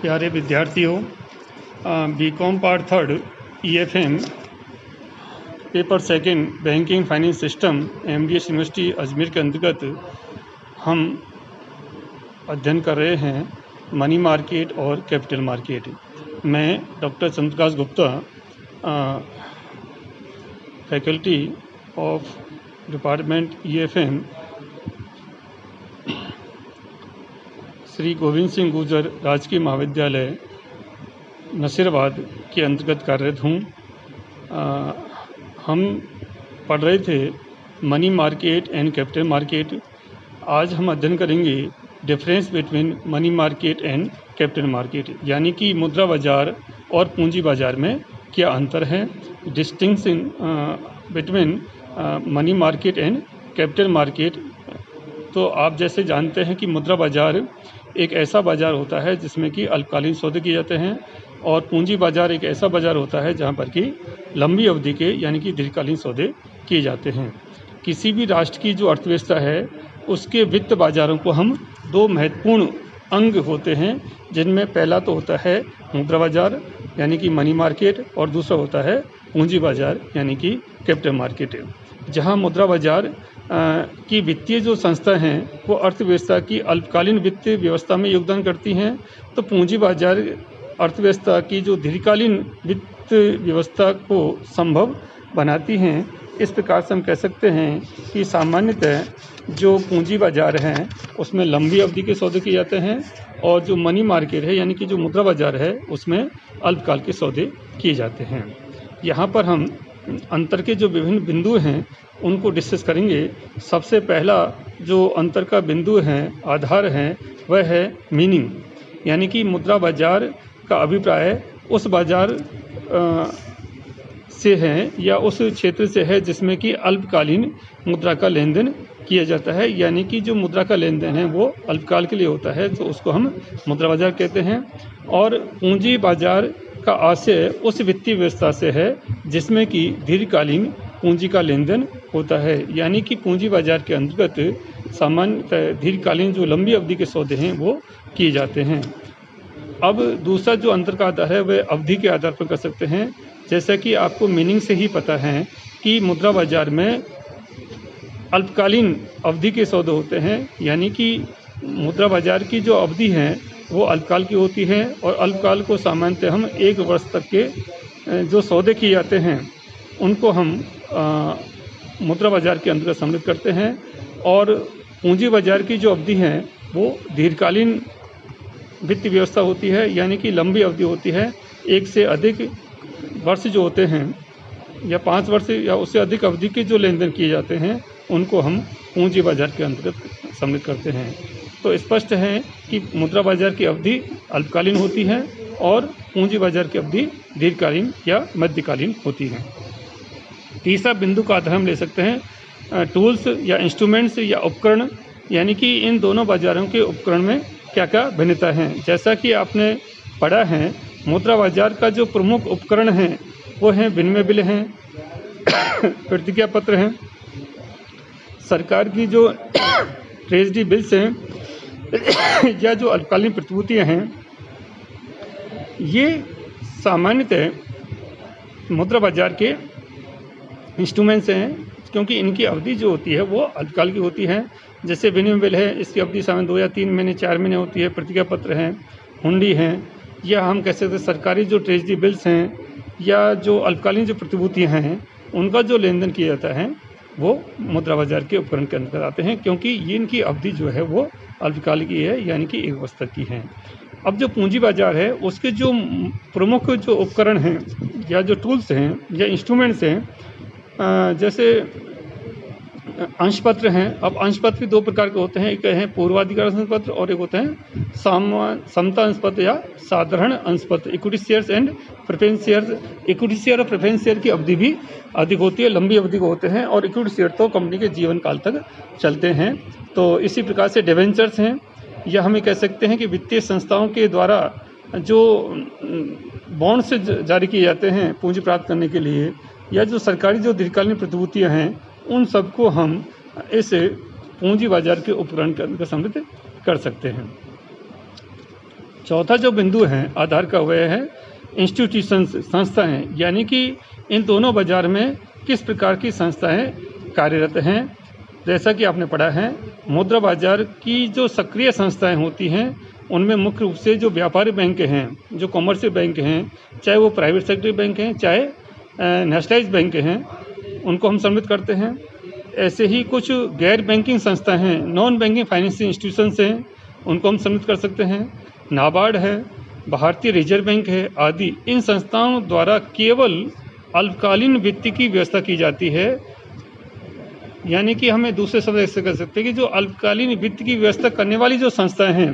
प्यारे विद्यार्थियों, BCom part third EFM paper second banking finance system MDS university Ajmer के अंतर्गत हम अध्ययन कर रहे हैं मनी मार्केट और कैपिटल मार्केट। मैं doctor Chandraprakash Gupta, faculty of department EFM, Shri Govind Singh Gurjar राजकीय महाविद्यालय नसीराबाद के अंतर्गत कार्यरत हूँ। हम पढ़ रहे थे money market and capital market. आज हम अध्ययन करेंगे difference between money market and capital market, यानी कि मुद्रा बाजार और पूंजी बाजार में क्या अंतर है। Distinction between money market and capital market. तो आप जैसे जानते हैं कि मुद्रा बाजार एक ऐसा बाजार होता है जिसमें कि अल्पकालीन सौदे किए जाते हैं, और पूंजी बाजार एक ऐसा बाजार होता है जहां पर कि लंबी अवधि के यानी कि दीर्घकालीन सौदे किए जाते हैं। किसी भी राष्ट्र की जो अर्थव्यवस्था है उसके वित्त बाजारों को हम दो महत्वपूर्ण अंग होते हैं, जिनमें पहला तो होता है मुद्रा बाजार यानी कि मनी मार्केट, और दूसरा होता है पूंजी बाजार यानी कि कैपिटल मार्केट। जहां मुद्रा बाजार की वित्तीय जो संस्था हैं वो अर्थव्यवस्था की अल्पकालीन वित्तीय व्यवस्था में योगदान करती हैं, तो पूंजी बाजार अर्थव्यवस्था की जो दीर्घकालीन वित्त व्यवस्था को संभव बनाती हैं। इस प्रकार से हम कह सकते हैं कि सामान्यतः जो पूंजी बाजार हैं उसमें लंबी अवधि के सौदे किए जाते हैं, और जो मनी मार्केट है यानी कि जो मुद्रा बाजार है उसमें अल्पकाल के सौदे किए जाते हैं। यहाँ पर हम अंतर के जो विभिन्न बिंदु हैं उनको डिस्कस करेंगे। सबसे पहला जो अंतर का बिंदु है, आधार है, वह है मीनिंग, यानी कि मुद्रा बाजार का अभिप्राय उस बाजार से है या उस क्षेत्र से है जिसमें कि अल्पकालीन मुद्रा का लेन देन किया जाता है, यानी कि जो मुद्रा का लेन देन है वो अल्पकाल के लिए होता है, तो उसको हम मुद्रा बाजार कहते हैं। और पूंजी बाजार का आशय उस वित्तीय व्यवस्था से है जिसमें कि दीर्घकालीन पूंजी का लेन देन होता है, यानी कि पूंजी बाजार के अंतर्गत सामान्य दीर्घकालीन जो लंबी अवधि के सौदे हैं वो किए जाते हैं। अब दूसरा जो अंतर का आधार है वह अवधि के आधार पर कर सकते हैं। जैसा कि आपको मीनिंग से ही पता है कि मुद्रा बाजार में अल्पकालीन अवधि के सौदे होते हैं, यानी कि मुद्रा बाजार की जो अवधि है वो अल्पकाल की होती है, और अल्पकाल को सामान्यतः हम 1 वर्ष तक के जो सौदे किए जाते हैं उनको हम मुद्रा बाजार के अंतर्गत सम्मिलित करते हैं। और पूंजी बाजार की जो अवधि है वो दीर्घकालीन वित्तीय व्यवस्था होती है, यानी कि लंबी अवधि होती है। 1 से अधिक वर्ष जो होते हैं या 5 वर्ष या उससे अधिक अवधि के जो लेन देन किए जाते हैं उनको हम पूंजी बाजार के अंतर्गत सम्मिलित करते हैं। तो स्पष्ट है कि मुद्रा बाजार की अवधि अल्पकालीन होती है और पूंजी बाजार की अवधि दीर्घकालीन या मध्यकालीन होती है। तीसरा बिंदु का आधार हम ले सकते हैं टूल्स या इंस्ट्रूमेंट्स या उपकरण, यानी कि इन दोनों बाजारों के उपकरण में क्या क्या भिन्नता है। जैसा कि आपने पढ़ा है, मुद्रा बाजार का जो प्रमुख उपकरण हैं वो हैं विनिमय बिल हैं, प्रतिज्ञा पत्र हैं, सरकार की जो ट्रेजरी बिल्स हैं या जो अल्पकालीन प्रतिभूतियाँ हैं। ये सामान्यतः मुद्रा बाजार के इंस्ट्रूमेंट्स हैं, क्योंकि इनकी अवधि जो होती है वो अल्पकाल की होती है। जैसे विनिमय बिल है, इसकी अवधि सामान्य 2 या 3 महीने 4 महीने होती है। प्रतिज्ञा पत्र हैं, हुंडी हैं, या हम कह सकते हैं सरकारी जो ट्रेजरी बिल्स हैं या जो अल्पकालीन जो प्रतिभूतियाँ हैं उनका जो लेन देन किया जाता है वो मुद्रा बाजार के उपकरण के अंतर्गत आते हैं, क्योंकि ये इनकी अवधि जो है वो अल्पकाल की है, यानी कि 1 वर्ष तक की है। अब जो पूंजी बाजार है उसके जो प्रमुख जो उपकरण हैं या जो टूल्स हैं या इंस्ट्रूमेंट्स हैं, जैसे अंशपत्र हैं। अब अंशपत्र 2 प्रकार के होते हैं, एक है पूर्वाधिकार अंशपत्र और एक होते हैं समता अंशपत्र या साधारण अंशपत्र, equity shares and preference shares. Equity share और प्रेफरेंस शेयर की अवधि भी अधिक होती है, लंबी अवधि को होते हैं, और इक्विटी शेयर तो कंपनी के जीवन काल तक चलते हैं। तो इसी प्रकार से डिवेंचर्स हैं, या हमें कह सकते हैं कि वित्तीय संस्थाओं के द्वारा जो बॉन्ड से जारी किए जाते हैं पूंजी प्राप्त करने के लिए, या जो सरकारी जो दीर्घकालीन प्रतिभूतियाँ हैं, उन सबको हम इस पूंजी बाजार के उपकरण के अंतर्गत सम्मिलित कर सकते हैं। चौथा जो बिंदु है आधार का वह है इंस्टीट्यूशंस, संस्थाएं, यानी कि इन दोनों बाजार में किस प्रकार की संस्थाएं कार्यरत हैं। जैसा कि आपने पढ़ा है, मुद्रा बाजार की जो सक्रिय संस्थाएं होती हैं उनमें मुख्य रूप से जो व्यापारी बैंक हैं, जो कॉमर्शियल बैंक हैं, चाहे वो प्राइवेट सेक्टर बैंक हैं, चाहे नेशनलाइज बैंक हैं, उनको हम सम्मिलित करते हैं। ऐसे ही कुछ गैर बैंकिंग संस्थाएं हैं, नॉन बैंकिंग फाइनेंशियल इंस्टीट्यूशंस हैं, उनको हम सम्मिलित कर सकते हैं। नाबार्ड है, भारतीय रिजर्व बैंक है आदि। इन संस्थाओं द्वारा केवल अल्पकालीन वित्त की व्यवस्था की जाती है, यानी कि हमें दूसरे शब्द ऐसे कर सकते हैं कि जो अल्पकालीन वित्त की व्यवस्था करने वाली जो संस्थाएं हैं,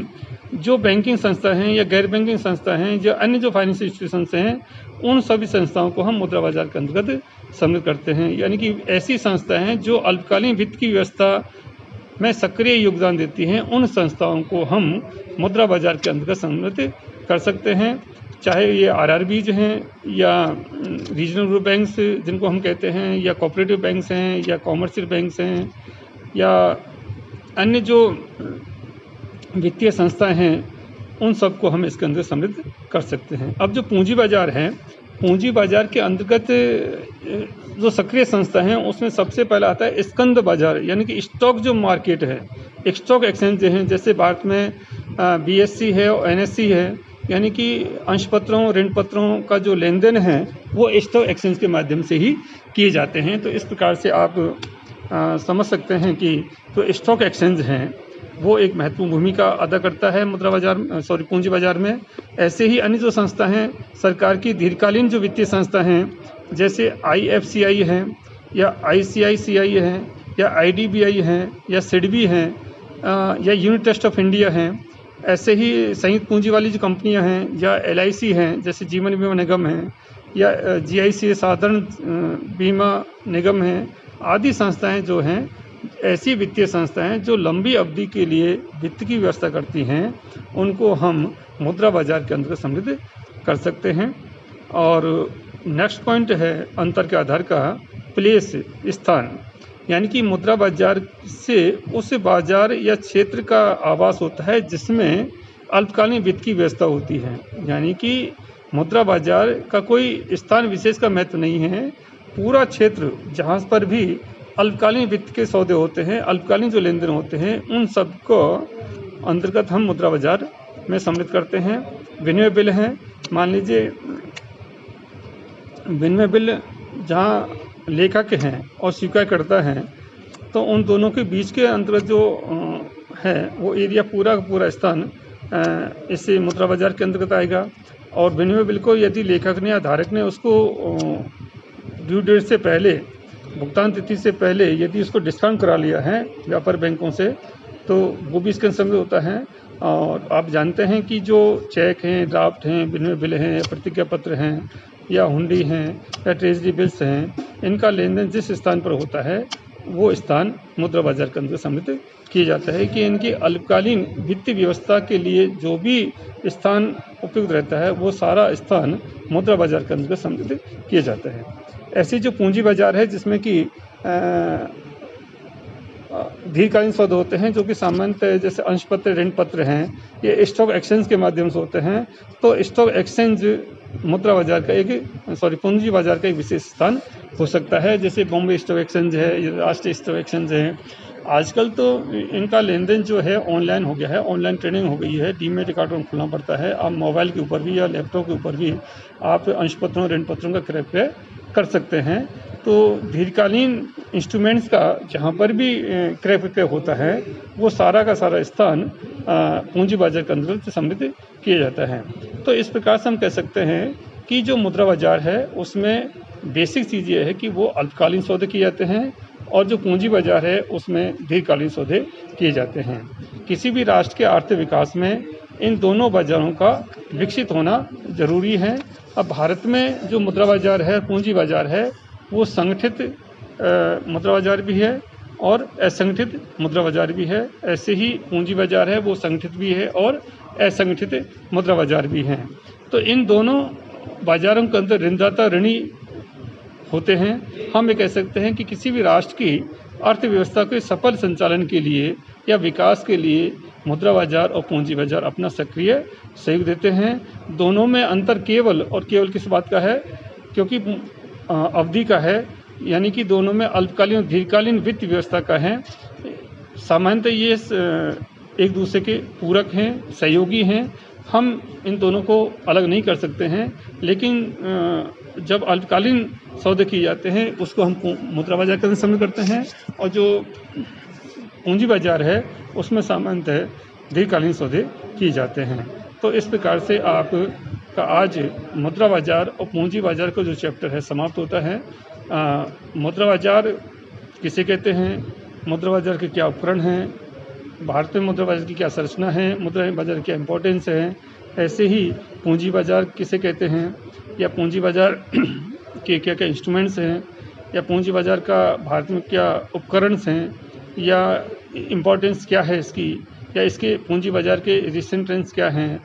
जो बैंकिंग संस्था हैं या गैर बैंकिंग संस्था हैं, जो अन्य जो फाइनेंशियल इंस्टीट्यूशंस हैं, उन सभी संस्थाओं को हम मुद्रा बाजार के अंतर्गत सम्मिलित करते हैं। यानी कि ऐसी संस्थाएं हैं जो अल्पकालीन वित्त की व्यवस्था में सक्रिय योगदान देती हैं, उन संस्थाओं को हम मुद्रा बाजार के अंतर्गत सम्मिलित कर सकते हैं। चाहे ये आरआरबीज हैं या रीजनल रूरल बैंक्स जिनको हम कहते हैं, या कोऑपरेटिव बैंक्स हैं, या कॉमर्शियल बैंक्स हैं, या अन्य जो वित्तीय संस्थाएं हैं, उन सबको हम इसके अंदर सम्मिलित कर सकते हैं। अब जो पूंजी बाजार है, पूंजी बाजार के अंतर्गत जो सक्रिय संस्था हैं उसमें सबसे पहला आता है स्कंद बाजार, यानी कि स्टॉक जो मार्केट है, स्टॉक एक्सचेंज हैं, जैसे भारत में बीएससी है और एनएससी है, यानी कि अंश पत्रों, ऋण पत्रों का जो लेन देन है वो स्टॉक एक्सचेंज के माध्यम से ही किए जाते हैं। तो इस प्रकार से आप समझ सकते हैं कि जो स्टॉक एक्सचेंज हैं वो एक महत्वपूर्ण भूमिका अदा करता है पूंजी बाजार में। ऐसे ही अन्य जो संस्था हैं, सरकार की दीर्घकालीन जो वित्तीय संस्था हैं, जैसे IFCI है, या ICICI है, या IDBI है, या सिडबी हैं, या यूनिट ट्रस्ट ऑफ इंडिया हैं। ऐसे ही संयुक्त पूंजी वाली जो कंपनियां हैं, या LIC हैं, जैसे जीवन बीमा निगम है, या GIC साधारण बीमा निगम है, आदि संस्थाएं जो हैं, ऐसी वित्तीय संस्थाएं जो लंबी अवधि के लिए वित्त की व्यवस्था करती हैं, उनको हम मुद्रा बाजार के अंतर्गत सम्मिलित कर सकते हैं। और नेक्स्ट पॉइंट है अंतर के आधार का प्लेस, स्थान, यानी कि मुद्रा बाजार से उस बाजार या क्षेत्र का आवास होता है जिसमें अल्पकालीन वित्त की व्यवस्था होती है। यानी कि मुद्रा बाजार का कोई स्थान विशेष का महत्व नहीं है, पूरा क्षेत्र जहाँ पर भी अल्पकालीन वित्त के सौदे होते हैं, अल्पकालीन जो लेन देन होते हैं, उन सब को अंतर्गत हम मुद्रा बाजार में सम्मिलित करते हैं। विनिमय बिल हैं, मान लीजिए विनिमय बिल जहाँ लेखक हैं और स्वीकारकर्ता हैं, तो उन दोनों के बीच के अंतर्गत जो है वो एरिया पूरा का पूरा स्थान इस मुद्रा बाजार के अंतर्गत आएगा। और विनिमय बिल को यदि लेखक ने या धारक ने उसको ड्यू डेट से पहले, भुगतान तिथि से पहले यदि उसको डिस्काउंट करा लिया है व्यापार बैंकों से, तो वो भी इसके अंतर्गत होता है। और आप जानते हैं कि जो चेक हैं, ड्राफ्ट हैं, विनिमय बिल हैं, प्रतिज्ञा पत्र हैं, या हुंडी हैं, या ट्रेजरी बिल्स हैं, इनका लेन देन जिस स्थान पर होता है वो स्थान मुद्रा बाजार के अंदर सम्मिलित किया जाता है कि इनकी अल्पकालीन वित्तीय व्यवस्था के लिए जो भी स्थान उपयुक्त रहता है वो सारा स्थान मुद्रा बाजार के अंदर सम्मिलित किया जाता है। ऐसी जो पूंजी बाजार है जिसमें कि दीर्घकालीन सौदे होते हैं, जो कि सामान्यतः जैसे अंश पत्र, ऋण पत्र हैं, ये स्टॉक एक्सचेंज के माध्यम से होते हैं। तो स्टॉक एक्सचेंज मुद्रा बाजार का पूंजी बाजार का एक विशेष स्थान हो सकता है। जैसे बॉम्बे स्टॉक एक्सचेंज है, राष्ट्रीय स्टॉक एक्सचेंज है। आजकल तो इनका लेन देन जो है ऑनलाइन हो गया है, ऑनलाइन ट्रेडिंग हो गई है, डीमैट अकाउंट खुलना पड़ता है। आप मोबाइल के ऊपर भी या लैपटॉप के ऊपर भी आप अंश पत्रों, ऋण पत्रों का क्रय विक्रय कर सकते हैं। तो दीर्घकालीन इंस्ट्रूमेंट्स का जहाँ पर भी क्रय विक्रय होता है वो सारा का सारा स्थान पूंजी बाजार के अंतर्गत सम्मिलित किया जाता है। तो इस प्रकार से हम कह सकते हैं कि जो मुद्रा बाजार है उसमें बेसिक चीज़ ये है कि वो अल्पकालीन सौदे किए जाते हैं, और जो पूंजी बाजार है उसमें दीर्घकालीन सौदे किए जाते हैं। किसी भी राष्ट्र के आर्थिक विकास में इन दोनों बाजारों का विकसित होना जरूरी है। अब भारत में जो मुद्रा बाजार है, पूंजी बाजार है, वो संगठित मुद्रा बाजार भी है और असंगठित मुद्रा बाजार भी है। ऐसे ही पूंजी बाजार है वो संगठित भी है और असंगठित मुद्रा बाजार भी हैं। तो इन दोनों बाजारों के अंदर ऋणदाता ऋणी होते हैं। हम ये कह सकते हैं कि किसी भी राष्ट्र की अर्थव्यवस्था के सफल संचालन के लिए या विकास के लिए मुद्रा बाजार और पूंजी बाजार अपना सक्रिय सहयोग देते हैं। दोनों में अंतर केवल और केवल किस बात का है, क्योंकि अवधि का है, यानी कि दोनों में अल्पकालीन और दीर्घकालीन वित्त व्यवस्था का है। सामान्यतः ये एक दूसरे के पूरक हैं, सहयोगी हैं, हम इन दोनों को अलग नहीं कर सकते हैं। लेकिन जब अल्पकालीन सौदे किए जाते हैं उसको हम मुद्रा बाजार के अंदर शामिल करते हैं, और जो पूंजी बाजार है उसमें सामान्यतः दीर्घकालीन सौदे किए जाते हैं। तो इस प्रकार से आपका आज मुद्रा बाजार और पूंजी बाजार का जो चैप्टर है समाप्त होता है। मुद्रा बाजार किसे कहते हैं, मुद्रा बाजार के क्या उपकरण हैं, भारत में मुद्रा बाजार की क्या संरचना है, मुद्रा बाजार की क्या इंपॉर्टेंस है, ऐसे ही पूंजी बाजार किसे कहते हैं, या पूंजी बाजार के क्या क्या इंस्ट्रूमेंट्स हैं, या पूंजी बाजार का भारत में क्या उपकरण हैं, या इम्पोर्टेंस क्या है इसकी, या इसके पूंजी बाजार के रिसेंट ट्रेंड्स क्या हैं।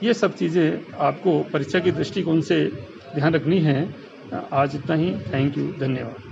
ये सब चीज़ें आपको परीक्षा की दृष्टिकोण से ध्यान रखनी है। आज इतना ही। थैंक यू, धन्यवाद।